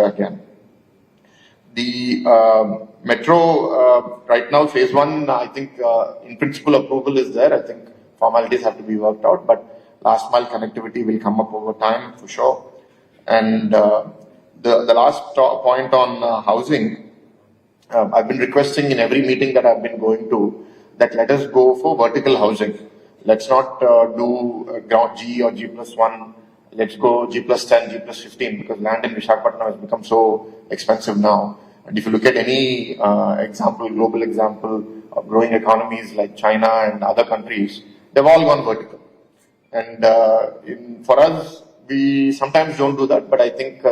again. The metro, right now, phase 1, I think in principle approval is there. I think formalities have to be worked out, but last mile connectivity will come up over time for sure. And the last point on housing, I've been requesting in every meeting that I've been going to that let us go for vertical housing. Let's not do ground G or G+1. Let's go G+10, G+15, because land in Visakha has become so expensive now. And if you look at any global example of growing economies like China and other countries, they've all gone vertical. And for us, we sometimes don't do that, but I think,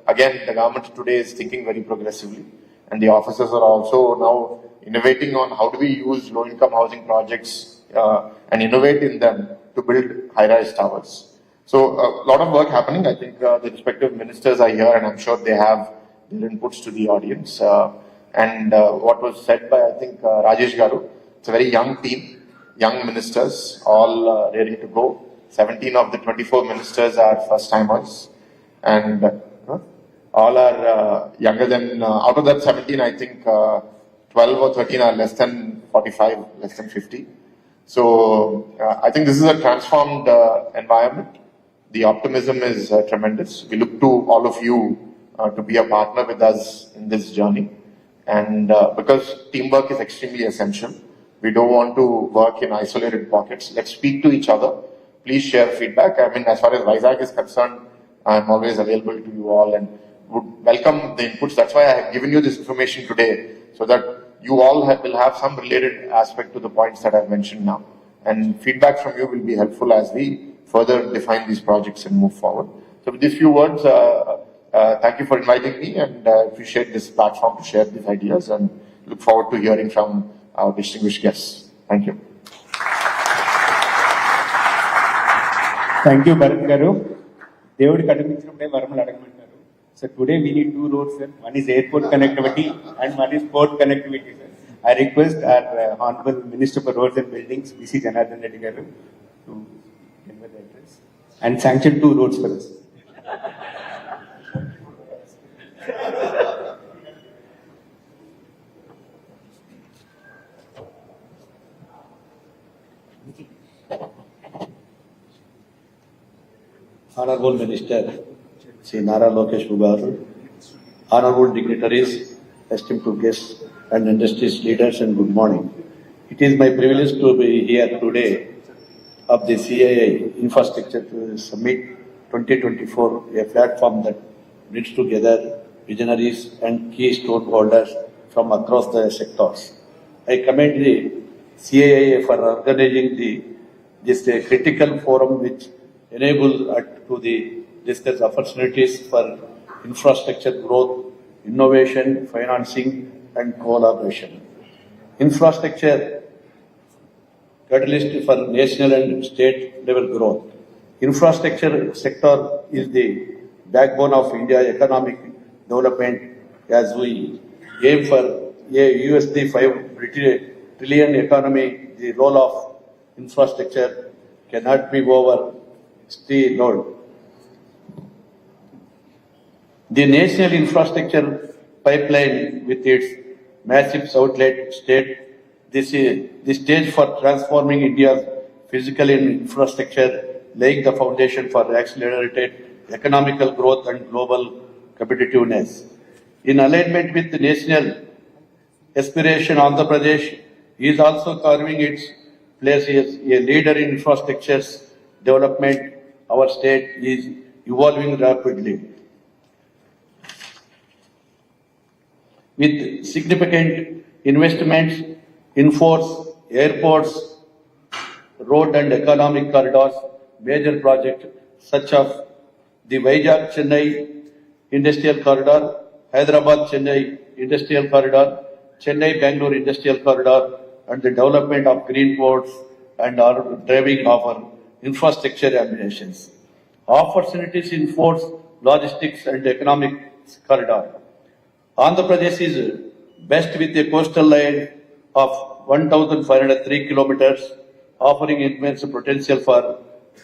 again, the government today is thinking very progressively. And the officers are also now innovating on how do we use low-income housing projects and innovate in them to build high-rise towers. So a lot of work happening. I think the respective ministers are here, and I'm sure they have their inputs to the audience. And what was said by, I think, Rajesh Garu, it's a very young team, young ministers, all ready to go. 17 of the 24 ministers are first-timers, and all are younger than, out of that 17, I think 12 or 13 are less than 45, less than 50. So I think this is a transformed environment. The optimism is tremendous. We look to all of you to be a partner with us in this journey. And because teamwork is extremely essential, we don't want to work in isolated pockets. Let's speak to each other. Please share feedback. I mean, as far as Visakha is concerned, I'm always available to you all and would welcome the inputs. That's why I have given you this information today, so that you all will have some related aspect to the points that I've mentioned now. And feedback from you will be helpful as we further define these projects and move forward. So with these few words, thank you for inviting me, and appreciate this platform to share these ideas, and look forward to hearing from our distinguished guests. Thank you. Thank you, Bharat Garu. Devudi Kadamichirumde Varamal Adagamantharu. So today we need 2 roads, sir. One is airport connectivity and one is port connectivity, sir. I request our Honorable Minister for Roads and Buildings, V.C. Janardhan Reddy Garu, to deliver the address and sanction 2 roads for us. Honorable Minister, Sri Nara Lokesh Garu, honorable dignitaries, esteemed guests and industry's leaders, and good morning. It is my privilege to be here today of the CII Infrastructure Summit 2024, a platform that brings together visionaries and key stakeholders from across the sectors. I commend the CII for organizing this critical forum, which enables to discuss opportunities for infrastructure growth, innovation, financing, and collaboration. Infrastructure catalyst for national and state level growth. Infrastructure sector is the backbone of India's economic development, as we aim for a USD 5 trillion economy. The role of infrastructure cannot be overstated. The national infrastructure pipeline, with its massive outlet state, this is the stage for transforming India's physical infrastructure, laying the foundation for accelerated economical growth and global competitiveness. In alignment with the national aspiration, Andhra Pradesh is also carving its place as a leader in infrastructure development. Our state is evolving rapidly, with significant investments in force, airports, road and economic corridors. Major projects such as the Vizag-Chennai Industrial Corridor, Hyderabad-Chennai Industrial Corridor, Chennai-Bangalore Industrial Corridor, and the development of green ports and are driving our infrastructure ambitions. Opportunities in ports, logistics and economic corridor. Andhra Pradesh is blessed with a coastal line of 1,503 kilometers, offering immense potential for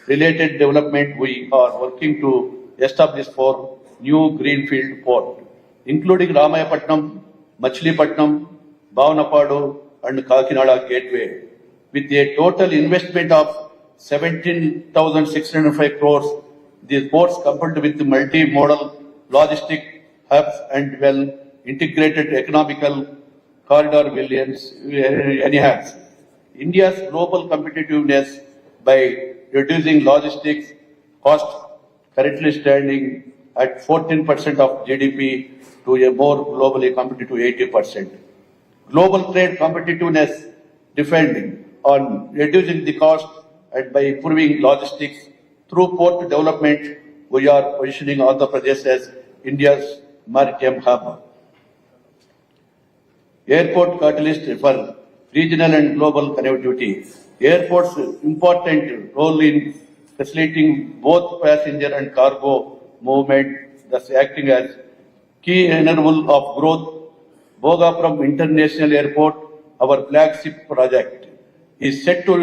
related development. We are working to establish 4 new greenfield port, including Ramayapatnam, Machilipatnam, Bhavanapadu, and Kakinada Gateway, with a total investment of 17,605 crores. These ports, coupled with multi-modal logistic hubs and well integrated economical corridor, will enhance India's global competitiveness by reducing logistics cost, currently standing at 14% of GDP, to a more globally competitive 80%. Global trade competitiveness depending on reducing the cost and by improving logistics through port development. We are positioning Andhra Pradesh as India's maritime hub. Airport catalyst for regional and global connectivity. Airports' important role in facilitating both passenger and cargo movement, thus acting as key enabler of growth. Bhogapuram International Airport, our flagship project, is set to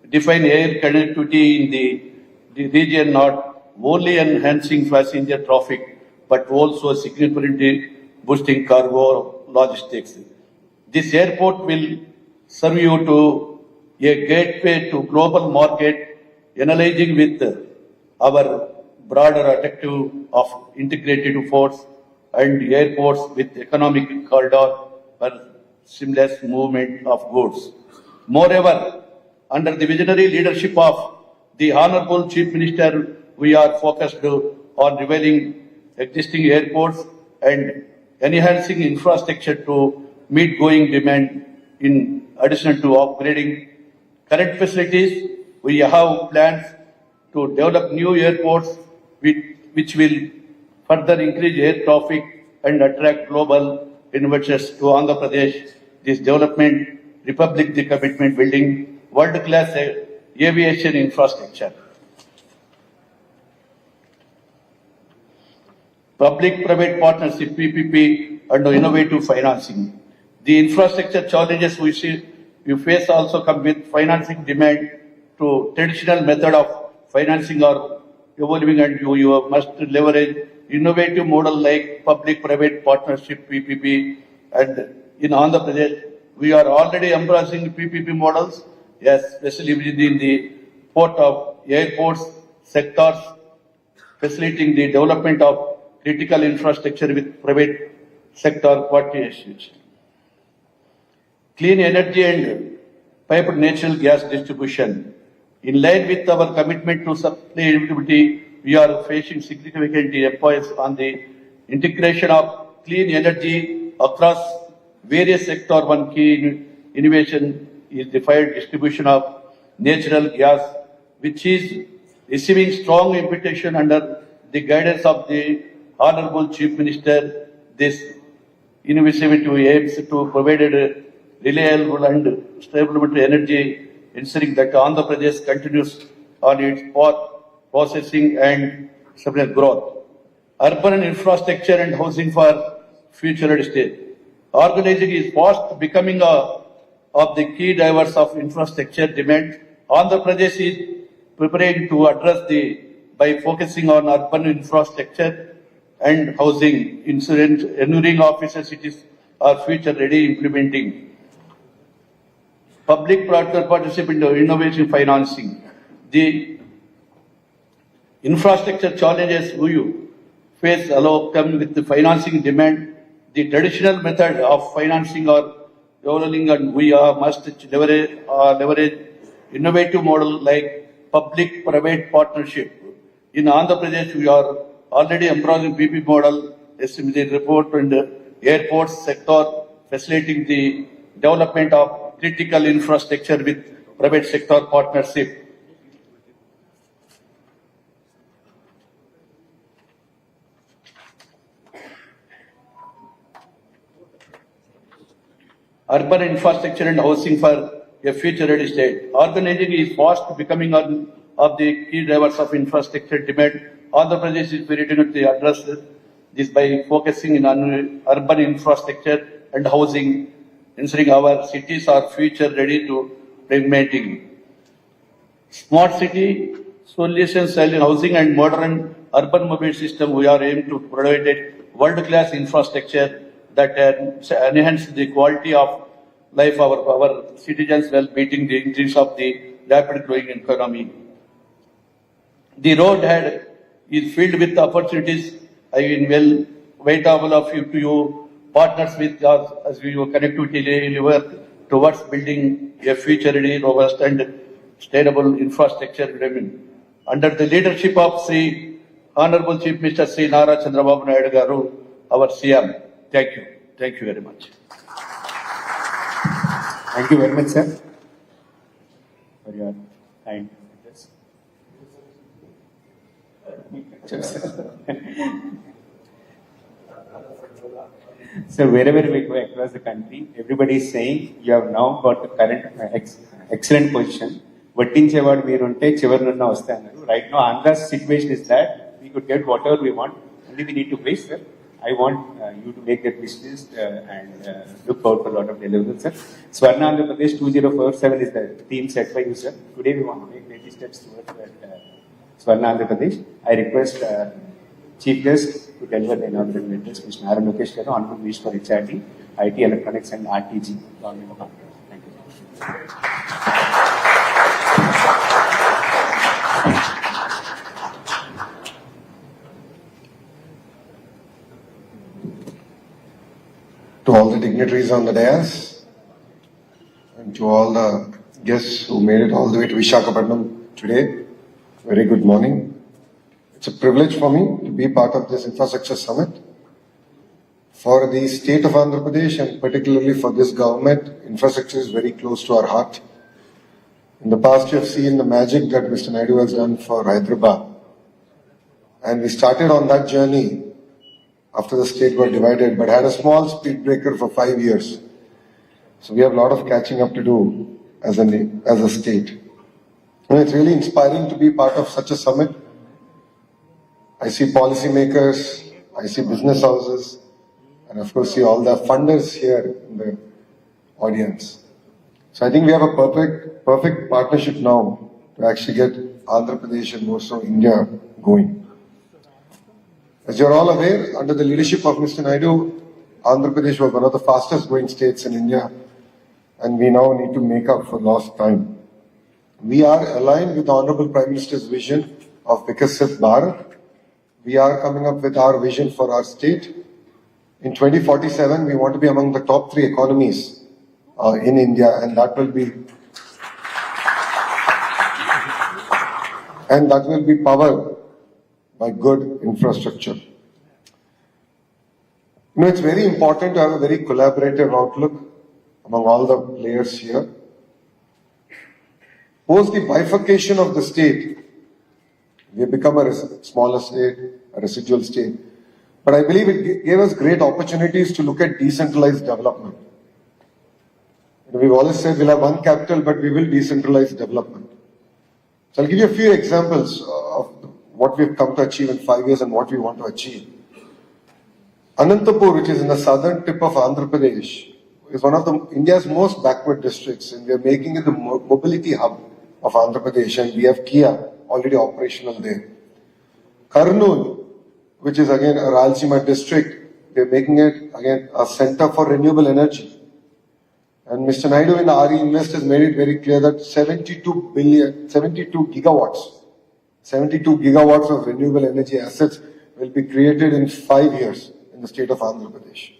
define air connectivity in the region, not only enhancing passenger traffic, but also significantly boosting cargo logistics. This airport will serve you to a gateway to global market, analyzing with our broader objective of integrated ports and airports with economic corridor for seamless movement of goods. Moreover, under the visionary leadership of the Honorable Chief Minister, we are focused on revealing existing airports and enhancing infrastructure to meet growing demand. In addition to upgrading current facilities, we have plans to develop new airports which will further increase air traffic and attract global investors to Andhra Pradesh. This development republic the commitment building world-class aviation infrastructure. Public-private partnership (PPP) and innovative financing. The infrastructure challenges we face also come with financing demand to traditional method of financing are evolving, and you must leverage innovative model like public-private partnership (PPP). And in Andhra Pradesh, we are already embracing PPP models, yes, especially within the port of airports sectors, facilitating the development of critical infrastructure with private sector partnerships. Clean energy and piped natural gas distribution. In line with our commitment to sustainability, we are facing significant emphasis on the integration of clean energy across various sectors. One key innovation is the fired distribution of natural gas, which is receiving strong invitation under the guidance of the Honorable Chief Minister. This initiative aims to provide reliable and stable energy, ensuring that Andhra Pradesh continues on its path processing and sustainable growth. Urban infrastructure and housing for future state. Organizing is fast becoming of the key drivers of infrastructure demand. Andhra Pradesh is preparing to address by focusing on urban infrastructure and housing, ensuring officer cities are future ready, implementing public-private partnership in innovation financing. The infrastructure challenges we face allow come with the financing demand. The traditional method of financing are evolving, and we must leverage innovative model like public-private partnership. In Andhra Pradesh, we are already embracing PP model, estimated report and airports sector, facilitating the development of critical infrastructure with private sector partnership. Urban infrastructure and housing for a future-ready state. Organizing is fast becoming of the key drivers of infrastructure demand. Andhra Pradesh is very ready to address this by focusing on urban infrastructure and housing, ensuring our cities are future-ready to implementing smart city solutions in housing and modern urban mobility system, we are aimed to provide a world-class infrastructure that enhance the quality of life of our citizens while meeting the increase of the rapid growing economy. The road is filled with opportunities. I will wait all of you to partners with us as we connectivity deliver towards building a future-ready, robust and sustainable infrastructure under the leadership of Sri Honorable Chief Minister Sri Nara Chandrababu Naidu Garu, our CM. Thank you. Thank you very much. Thank you very much, sir, for your kind address. So wherever we go across the country, everybody is saying you have now got the current excellent position. వడ్డించేవాడు మీరుంటే చివరినున్న వస్తే అన్నారు. Right no Andhra's situation is that we could get whatever we want, only we need to wait, sir. I want you to make that wish list and look out for a lot of deliverables, sir. Swarna Andhra Pradesh 2047 is the theme set by you, sir. Today we want to make many steps towards that Swarna Andhra Pradesh. I request Chief Guest to deliver the inaugural letters, Mr. Nara Lokesh, Honorable Minister for EHA, IT, Electronics and RTG. Thank you. To all the dignitaries on the dais and to all the guests who made it all the way to Visakha today, very good morning. It's a privilege for me to be part of this infrastructure summit. For the state of Andhra Pradesh and particularly for this government, infrastructure is very close to our heart. In the past, you have seen the magic that Mr. Naidu has done for Hyderabad. And we started on that journey after the state got divided, but had a small speed breaker for 5 years. So we have a lot of catching up to do as a state. And it's really inspiring to be part of such a summit. I see policymakers, I see business houses, and of course see all the funders here in the audience. So I think we have a perfect partnership now to actually get Andhra Pradesh and more so India going. As you're all aware, under the leadership of Mr. Naidu, Andhra Pradesh was one of the fastest growing states in India, and we now need to make up for lost time. We are aligned with the Honorable Prime Minister's vision of Viksit Bharat. We are coming up with our vision for our state. In 2047, we want to be among the top 3 economies in India, and that will be powered by good infrastructure. You know, it's very important to have a very collaborative outlook among all the players here. Post the bifurcation of the state, we have become a smaller state, a residual state. But I believe it gave us great opportunities to look at decentralized development. We've always said we'll have one capital, but we will decentralize development. So I'll give you a few examples of what we've come to achieve in 5 years and what we want to achieve. Anantapur, which is in the southern tip of Andhra Pradesh, is one of India's most backward districts, and we are making it the mobility hub of Andhra Pradesh, and we have Kia already operational there. Kurnool, which is again a Rayalaseema district, we are making it again a center for renewable energy. And Mr. Naidu in the RE Invest has made it very clear that 72 gigawatts of renewable energy assets will be created in 5 years in the state of Andhra Pradesh.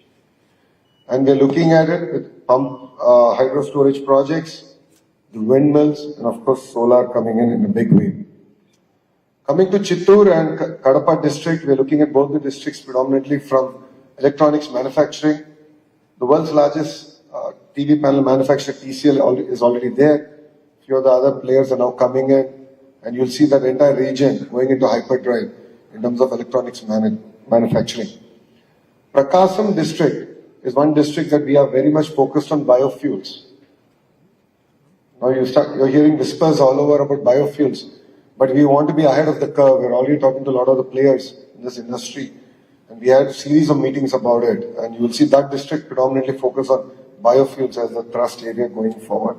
And we're looking at it with hydro storage projects, the windmills, and of course solar coming in a big way. Coming to Chittoor and Kadapa district, we're looking at both the districts predominantly from electronics manufacturing. The world's largest TV panel manufacturer, TCL, is already there. A few of the other players are now coming in. And you'll see that entire region going into hyperdrive in terms of electronics manufacturing. Prakasam district is one district that we are very much focused on biofuels. Now you're hearing whispers all over about biofuels, but we want to be ahead of the curve. We're already talking to a lot of the players in this industry, and we had a series of meetings about it. And you will see that district predominantly focus on biofuels as the thrust area going forward.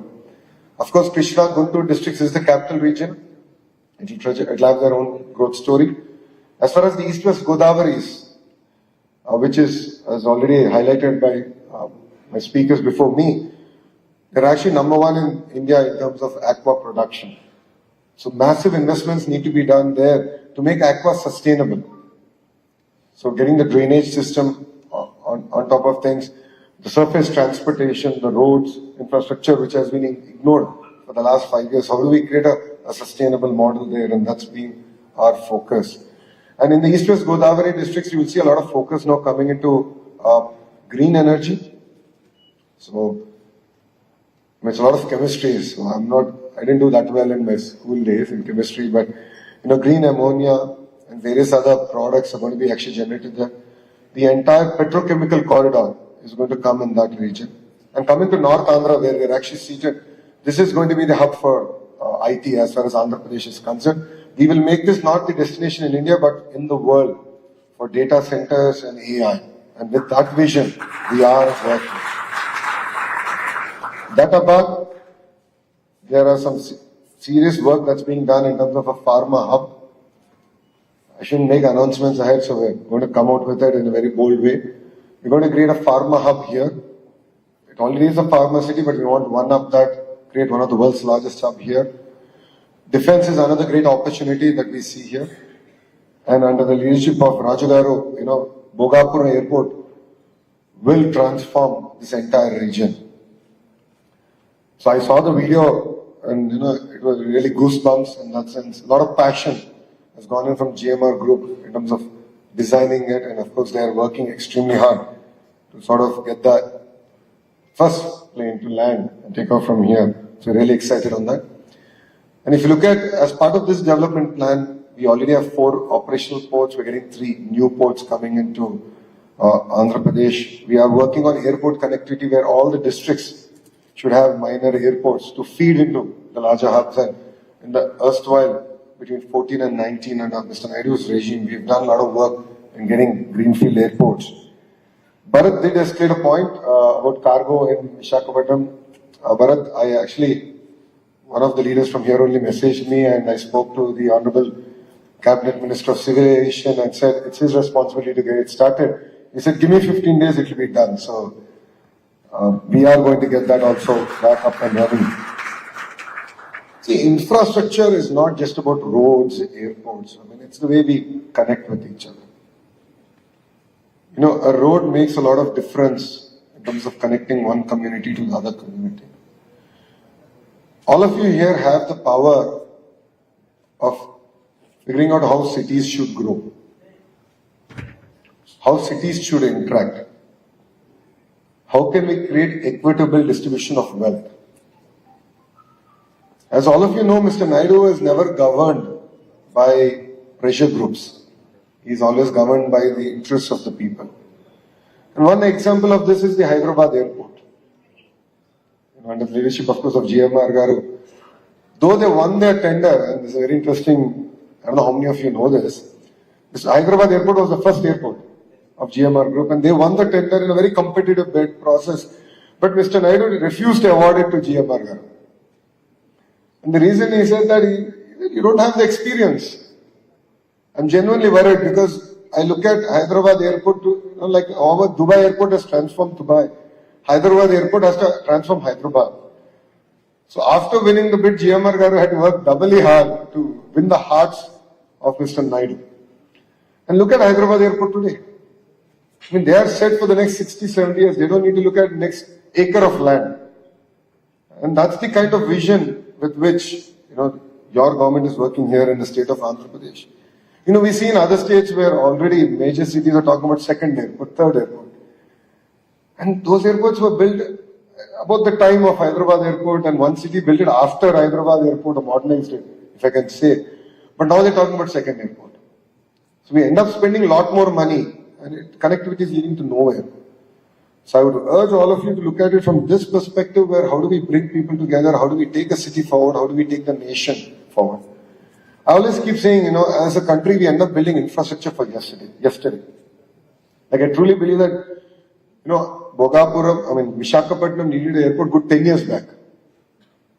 Of course, Krishna Guntur districts is the capital region. It'll have their own growth story. As far as the East-West Godavari is, which is, as already highlighted by my speakers before me, they're actually number one in India in terms of aqua production. So massive investments need to be done there to make aqua sustainable. So getting the drainage system on top of things, the surface transportation, the roads, infrastructure, which has been ignored for the last 5 years. How do we create a sustainable model there? And that's been our focus. And in the East-West Godavari districts, you will see a lot of focus now coming into green energy. So it's a lot of chemistry. So I didn't do that well in my school days in chemistry, but green ammonia and various other products are going to be actually generated there. The entire petrochemical corridor is going to come in that region. And coming to North Andhra, where we're actually seated, this is going to be the hub for IT as far as Andhra Pradesh is concerned. We will make this not the destination in India, but in the world for data centers and AI. And with that vision, we are working. That above, there are some serious work that's being done in terms of a pharma hub. I shouldn't make announcements ahead, so we're going to come out with it in a very bold way. We're going to create a pharma hub here. It already is a pharma city, but we want to one up that, create one of the world's largest hub here. Defense is another great opportunity that we see here. And under the leadership of Rajagaru, Bogapur Airport will transform this entire region. So I saw the video and, it was really goosebumps in that sense. A lot of passion has gone in from GMR Group in terms of designing it, and of course they are working extremely hard to sort of get the first plane to land and take off from here. So really excited on that. And if you look at, as part of this development plan, we already have 4 operational ports. We're getting 3 new ports coming into Andhra Pradesh. We are working on airport connectivity where all the districts should have minor airports to feed into the larger hubs. And in the erstwhile, between 14 and 19 under Mr. Naidu's regime, we've done a lot of work in getting greenfield airports. Bharat did escalate a point about cargo in Visakha. Bharat, one of the leaders from here only messaged me, and I spoke to the Honorable Cabinet Minister of Civil Aviation and said it's his responsibility to get it started. He said, give me 15 days, it will be done. So we are going to get that also back up and running. See, infrastructure is not just about roads, airports. It's the way we connect with each other. A road makes a lot of difference in terms of connecting one community to the other community. All of you here have the power of figuring out how cities should grow, how cities should interact. How can we create equitable distribution of wealth? As all of you know, Mr. Naidu is never governed by pressure groups. He is always governed by the interests of the people. And one example of this is the Hyderabad airport. Under the leadership, of course, of GMR Garu. Though they won their tender, and this is very interesting, I don't know how many of you know this, Hyderabad airport was the first airport of GMR Group, and they won the tender in a very competitive bid process. But Mr. Naidu refused to award it to GMR Garu. And the reason he said that you don't have the experience. I'm genuinely worried because I look at Hyderabad airport like how Dubai airport has transformed Dubai. Hyderabad airport has to transform Hyderabad. So after winning the bid, GMR Garu had to work doubly hard to win the hearts of Mr. Naidu. And look at Hyderabad airport today. They are set for the next 60, 70 years. They don't need to look at next acre of land. And that's the kind of vision with which, your government is working here in the state of Andhra Pradesh. We see in other states where already major cities are talking about second airport, third airport. And those airports were built about the time of Hyderabad airport, and one city built it after Hyderabad airport or modernized it, if I can say. But now they're talking about second airport. So we end up spending a lot more money, and connectivity is leading to nowhere. So I would urge all of you to look at it from this perspective, where how do we bring people together, how do we take a city forward, how do we take the nation forward. I always keep saying, as a country, we end up building infrastructure for yesterday. Like I truly believe that, Visakhapattnam needed an airport good 10 years back.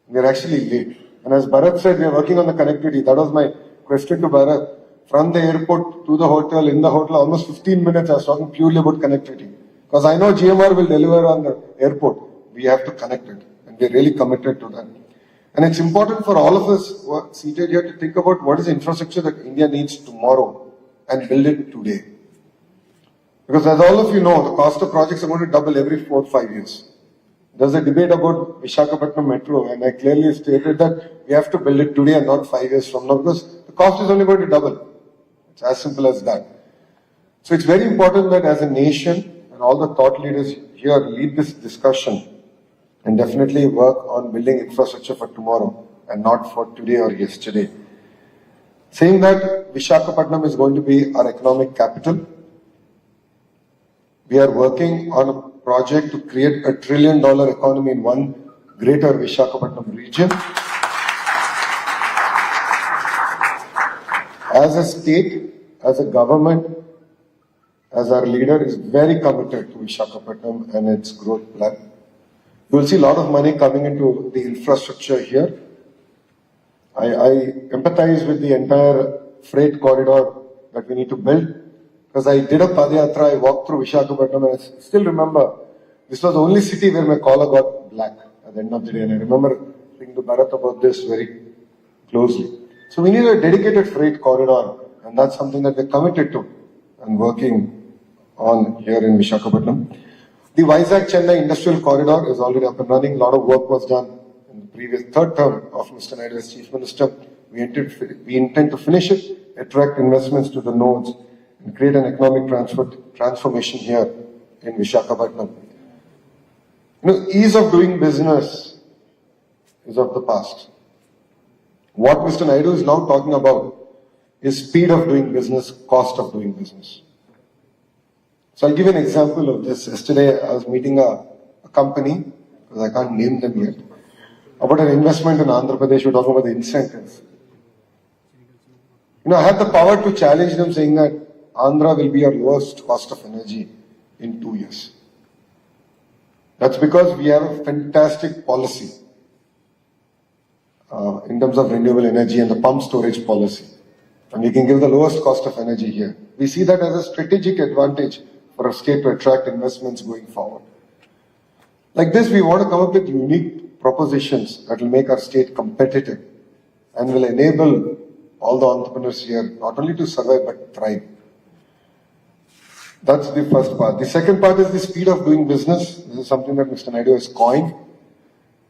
We're actually late. And as Bharat said, we are working on the connectivity. That was my question to Bharat. from the airport to the hotel, in the hotel, almost 15 minutes I was talking purely about connectivity. Because I know GMR will deliver on the airport. We have to connect it. And we're really committed to that. And it's important for all of us who are seated here to think about what is the infrastructure that India needs tomorrow and build it today. Because as all of you know, the cost of projects are going to double every 4 or 5 years. There's a debate about Visakha Metro, and I clearly stated that we have to build it today and not 5 years from now, because the cost is only going to double. It's as simple as that. So it's very important that as a nation, and all the thought leaders here lead this discussion and definitely work on building infrastructure for tomorrow and not for today or yesterday. Saying that Visakhapatnam is going to be our economic capital, we are working on a project to create $1 trillion economy in one greater Visakhapatnam region. As a state, as a government, as our leader is very committed to Visakhapatnam and its growth plan. You will see a lot of money coming into the infrastructure here. I empathize with the entire freight corridor that we need to build. Because I did a Padayatra, I walked through Visakhapatnam, and I still remember this was the only city where my collar got black at the end of the day. And I remember thinking to Bharat about this very closely. So we need a dedicated freight corridor, and that's something that we're committed to and working on here in Visakhapatnam. The Vizag-Chennai Industrial Corridor is already up and running. A lot of work was done in the previous third term of Mr. Naidu as Chief Minister. We intend to finish it, attract investments to the nodes, and create an economic transformation here in Visakhapatnam. Ease of doing business is of the past. What Mr. Naidu is now talking about is speed of doing business, cost of doing business. So I'll give you an example of this. Yesterday I was meeting a company, because I can't name them yet, about an investment in Andhra Pradesh. We're talking about the incentives. I had the power to challenge them, saying that Andhra will be our lowest cost of energy in 2 years. That's because we have a fantastic policy in terms of renewable energy and the pump storage policy. And we can give the lowest cost of energy here. We see that as a strategic advantage for a state to attract investments going forward. Like this, we want to come up with unique propositions that will make our state competitive and will enable all the entrepreneurs here not only to survive but thrive. That's the first part. The second part is the speed of doing business. This is something that Mr. Naidu has coined,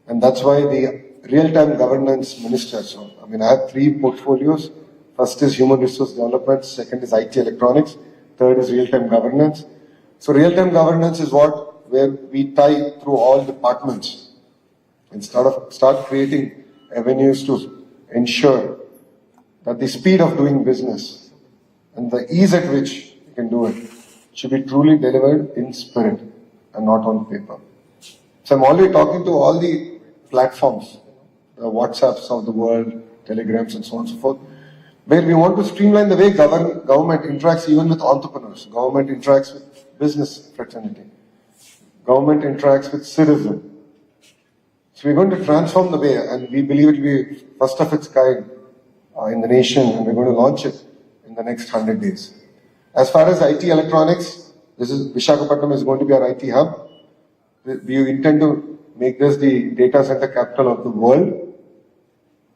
and that's why the real-time governance minister. I have 3 portfolios. First is human resource development, second is IT electronics, third is real-time governance. So real-time governance is where we tie through all departments and start creating avenues to ensure that the speed of doing business and the ease at which you can do it should be truly delivered in spirit and not on paper. So I'm already talking to all the platforms, the WhatsApps of the world, Telegrams and so on and so forth, where we want to streamline the way government interacts even with entrepreneurs, government interacts with business fraternity, government interacts with citizens. So we're going to transform the way, and we believe it will be first of its kind in the nation, and we're going to launch it in the next 100 days. As far as IT electronics, Visakhapatnam is going to be our IT hub. We intend to make this the data center capital of the world.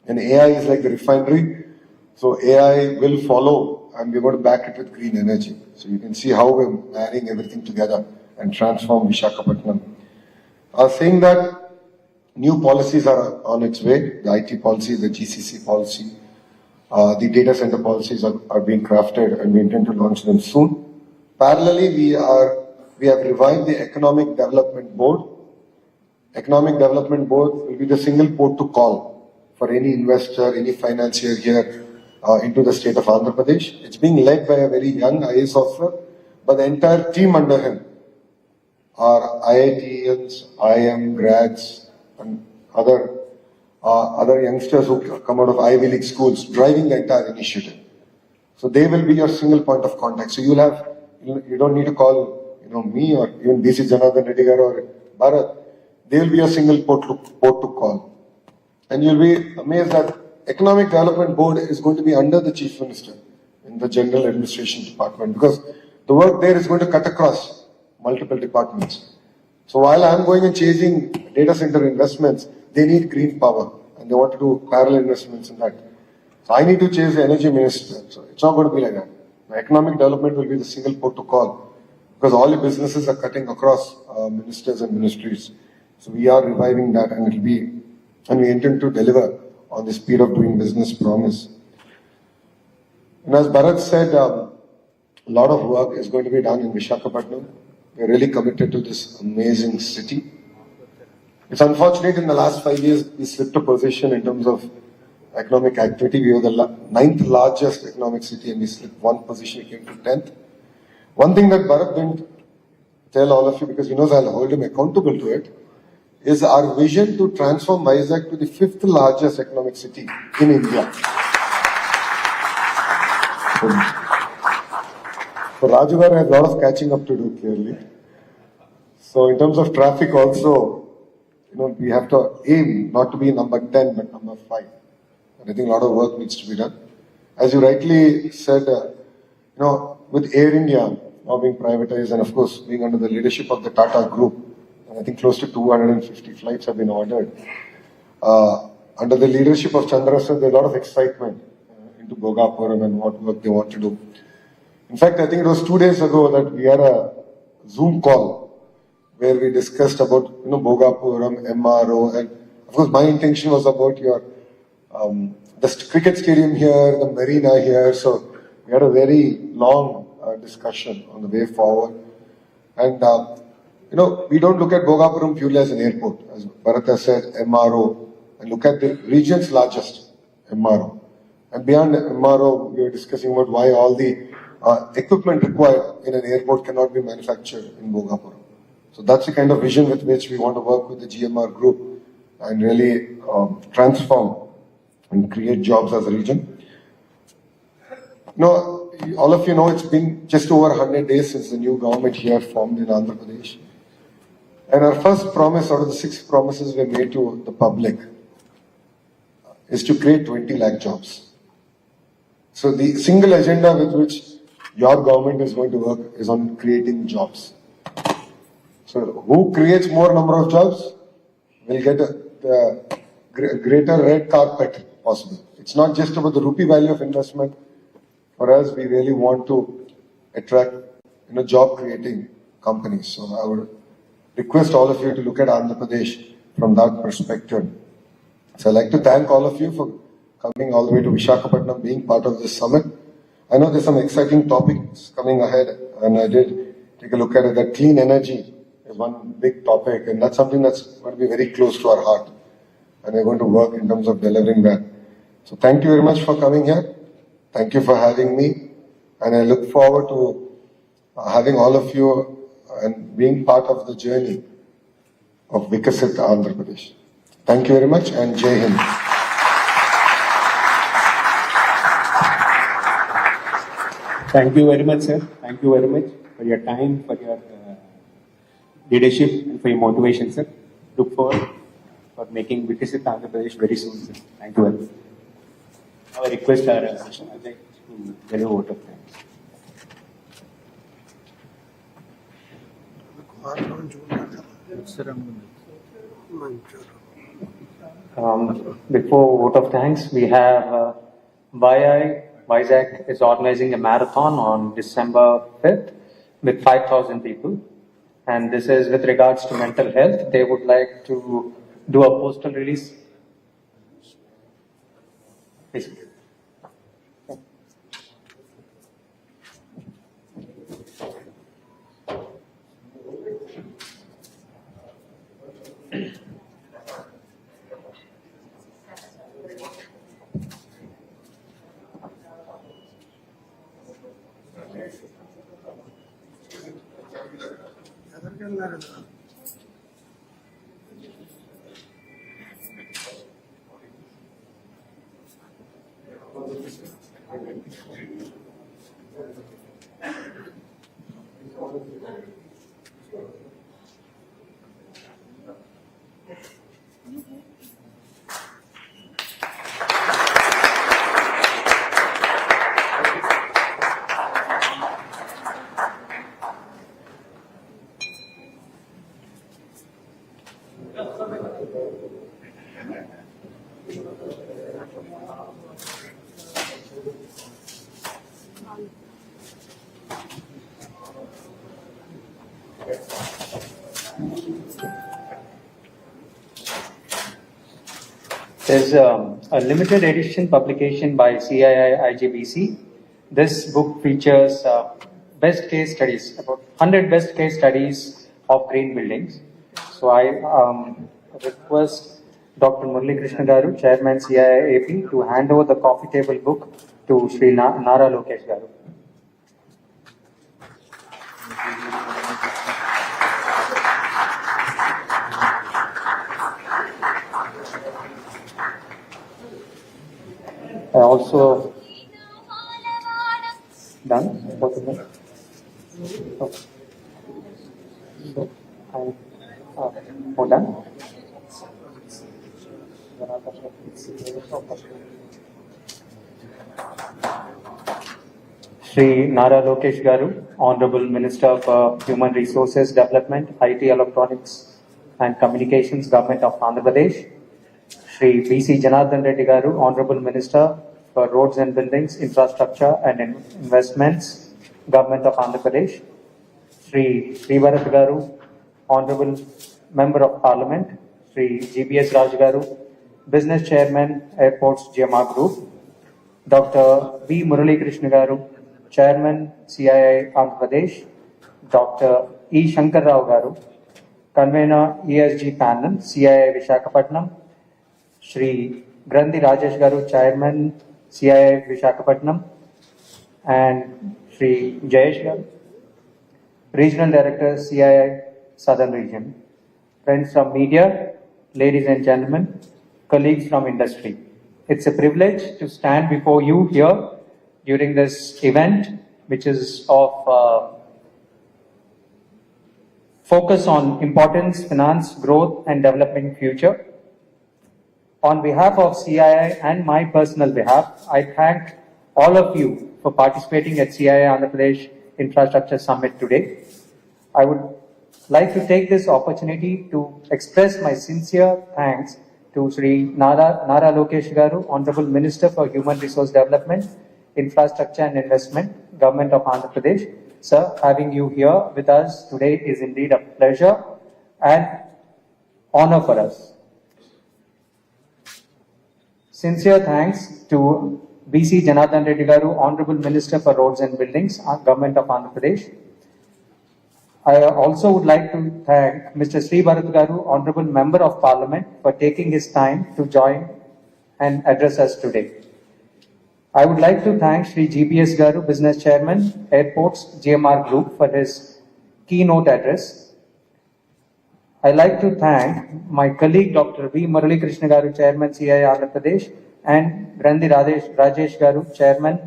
And AI is like the refinery. So AI will follow, and we're going to back it with green energy. So you can see how we're marrying everything together and transform Visakhapatnam. Saying that new policies are on its way, the IT policy, the GCC policy, the data center policies are being crafted, and we intend to launch them soon. Parallelly, we have revived the Economic Development Board. Economic Development Board will be the single port to call for any investor, any financier here into the state of Andhra Pradesh. It's being led by a very young IAS officer, but the entire team under him are IITians, IIM grads, and other youngsters who come out of Ivy League schools driving the entire initiative. So they will be your single point of contact. So you don't need to call me or even DC Janardhan Reddy or Bharat. They will be a single port to call. And you'll be amazed that Economic Development Board is going to be under the Chief Minister. in the general administration department, because the work there is going to cut across multiple departments. So while I'm going and chasing data center investments, they need green power and they want to do parallel investments in that. So I need to chase the energy minister. So it's not going to be like that. The economic development will be the single port to call, because all the businesses are cutting across ministers and ministries. So we are reviving that, and we intend to deliver on the speed of doing business promise. And as Bharat said, a lot of work is going to be done in Visakhapattnam. We're really committed to this amazing city. It's unfortunate in the last 5 years we slipped a position in terms of economic activity. We were the ninth largest economic city and we slipped one position, we came to 10th. One thing that Bharat didn't tell all of you, because he knows I'll hold him accountable to it, is our vision to transform Vizag to the 5th largest economic city in India. So Rajugar has a lot of catching up to do, clearly. So in terms of traffic also, we have to aim not to be number 10, but number 5. And I think a lot of work needs to be done. As you rightly said, with Air India now being privatized and of course being under the leadership of the Tata Group, and I think close to 250 flights have been ordered. Under the leadership of Chandra sir, there's a lot of excitement into Bhogapuram and what work they want to do. In fact, I think it was 2 days ago that we had a Zoom call where we discussed about Bhogapuram, MRO, and of course my intention was about the cricket stadium here, the marina here. So we had a very long discussion on the way forward. And we don't look at Bhogapuram purely as an airport, as Bharata said, MRO, and look at the region's largest MRO. And beyond MRO, we were discussing about why all the equipment required in an airport cannot be manufactured in Bhogapuram. So that's the kind of vision with which we want to work with the GMR group and really transform and create jobs as a region. All of you know it's been just over 100 days since the new government here formed in Andhra Pradesh. And our first promise out of the 6 promises we made to the public is to create 20 lakh jobs. So the single agenda with which your government is going to work is on creating jobs. So who creates more number of jobs will get the greater red carpet possible. It's not just about the rupee value of investment. For us, we really want to attract job creating companies. So I would request all of you to look at Andhra Pradesh from that perspective. So I'd like to thank all of you for coming all the way to Visakhapattnam, being part of this summit. I know there's some exciting topics coming ahead, and I did take a look at it. That clean energy is one big topic, and that's something that's going to be very close to our heart. And we're going to work in terms of delivering that. So thank you very much for coming here. Thank you for having me. And I look forward to having all of you and being part of the journey of Vikasit Andhra Pradesh. Thank you very much, and Jai Hind. Thank you very much, sir. Thank you very much for your time, for your leadership, and for your motivation, sir. Look forward for making Vikasit Andhra Pradesh very soon, sir. Thank you very much. Now I request our Ajay to give a vote of thanks. Before vote of thanks, we have Vizag is organizing a marathon on December 5th with 5,000 people. And this is with regards to mental health. They would like to do a postal release. Please. There's a limited edition publication by CII IGBC. This book features best case studies, about 100 best case studies of green buildings. So I request Dr. Murali Krishna Garu, Chairman CII AP, to hand over the coffee table book to Sri Nara Lokesh Garu. I also done. Okay. So I'm done. Sri Nara Lokesh Garu, Honorable Minister for Human Resources Development, IT, Electronics and Communications, Government of Andhra Pradesh. Sri B.C. Janardhan Reddy Garu, Honorable Minister for Roads and Buildings, Infrastructure and Investments, Government of Andhra Pradesh. Sri Bharat Garu, Honorable Member of Parliament. Sri G.B.S. Raj Garu, Business Chairman, Airports GMR Group. Dr. V. Murali Krishna Garu, Chairman, CII Andhra Pradesh. Dr. E. Shankar Rao Garu, Convener, ESG Panel, CII Visakhapattnam. Shri Grandi Rajesh Garu, Chairman, CII Visakhapattnam, and Shri Jayesh Garu, Regional Director, CII Southern Region. Friends from media, ladies and gentlemen, colleagues from industry. It's a privilege to stand before you here during this event, which is of focus on importance, finance, growth, and developing future. On behalf of CII and my personal behalf, I thank all of you for participating at CII Andhra Pradesh Infrastructure Summit today. I would like to take this opportunity to express my sincere thanks to Sri Nara Lokesh Garu, Honorable Minister for Human Resource Development, Infrastructure and Investment, Government of Andhra Pradesh. Sir, having you here with us today is indeed a pleasure and honor for us. Sincere thanks to B.C. Janardhan Reddy Garu, Honorable Minister for Roads and Buildings, Government of Andhra Pradesh. I also would like to thank Mr. Sri Bharat Garu, Honorable Member of Parliament, for taking his time to join and address us today. I would like to thank Sri G.B.S. Garu, Business Chairman, Airports GMR Group, for his keynote address. I like to thank my colleague Dr. V. Murali Krishna Garu, Chairman, CII Andhra Pradesh, and Grandi Rajesh Garu, Chairman,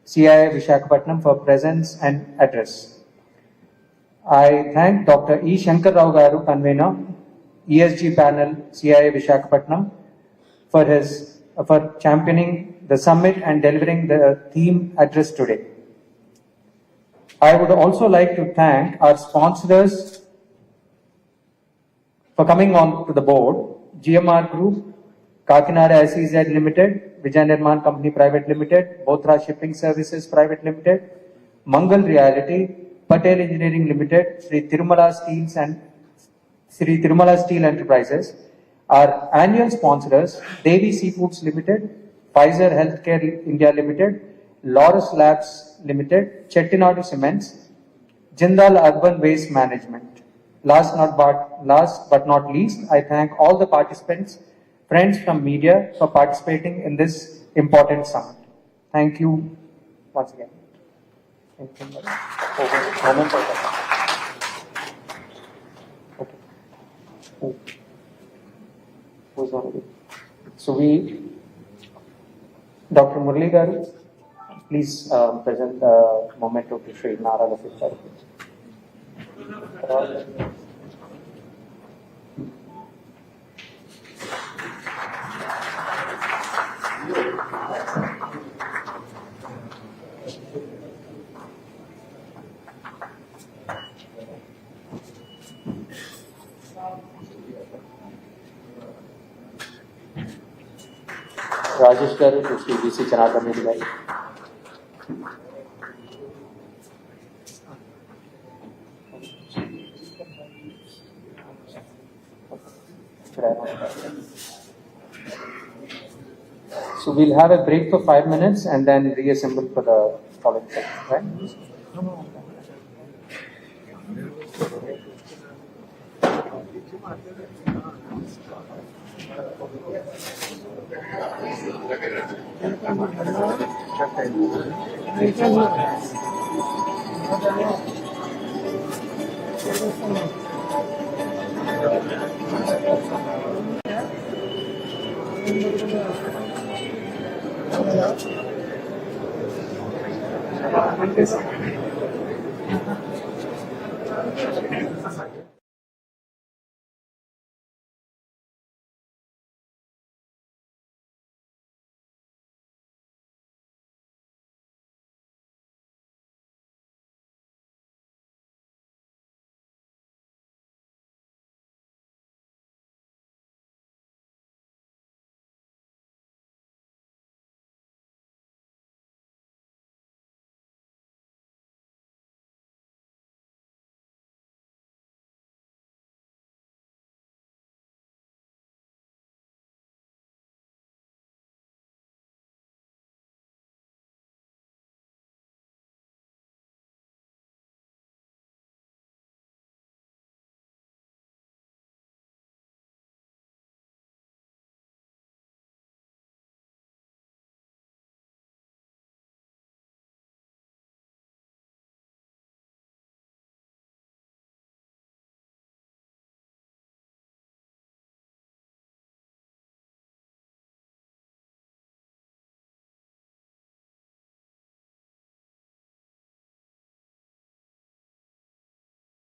CII Visakhapattnam, for presence and address. I thank Dr. E. Shankar Rao Garu, Convener, ESG Panel, CII Visakhapattnam, for championing the summit and delivering the theme address today. I would also like to thank our sponsors for coming on to the board: GMR Group, Kakinada SEZ Limited, Vijay Nirman Company Private Limited, Bothra Shipping Services Private Limited, Mangal Reality, Patel Engineering Limited, Sri Tirumala Steel Enterprises. Our annual sponsors: Devi Seafoods Limited, Pfizer Healthcare India Limited, Laurus Labs Limited, Chettinadu Cements, Jindal Urban Waste Management. Last but not least, I thank all the participants, friends from media, for participating in this important summit. Thank you once again. So Dr. Murali Garu, please present the memento to Sri Nara Lokesh Garu. Rajesh Garu to Sri VC Janardhan Reddy Garu. So we'll have a break for 5 minutes and then reassemble for the following section, right?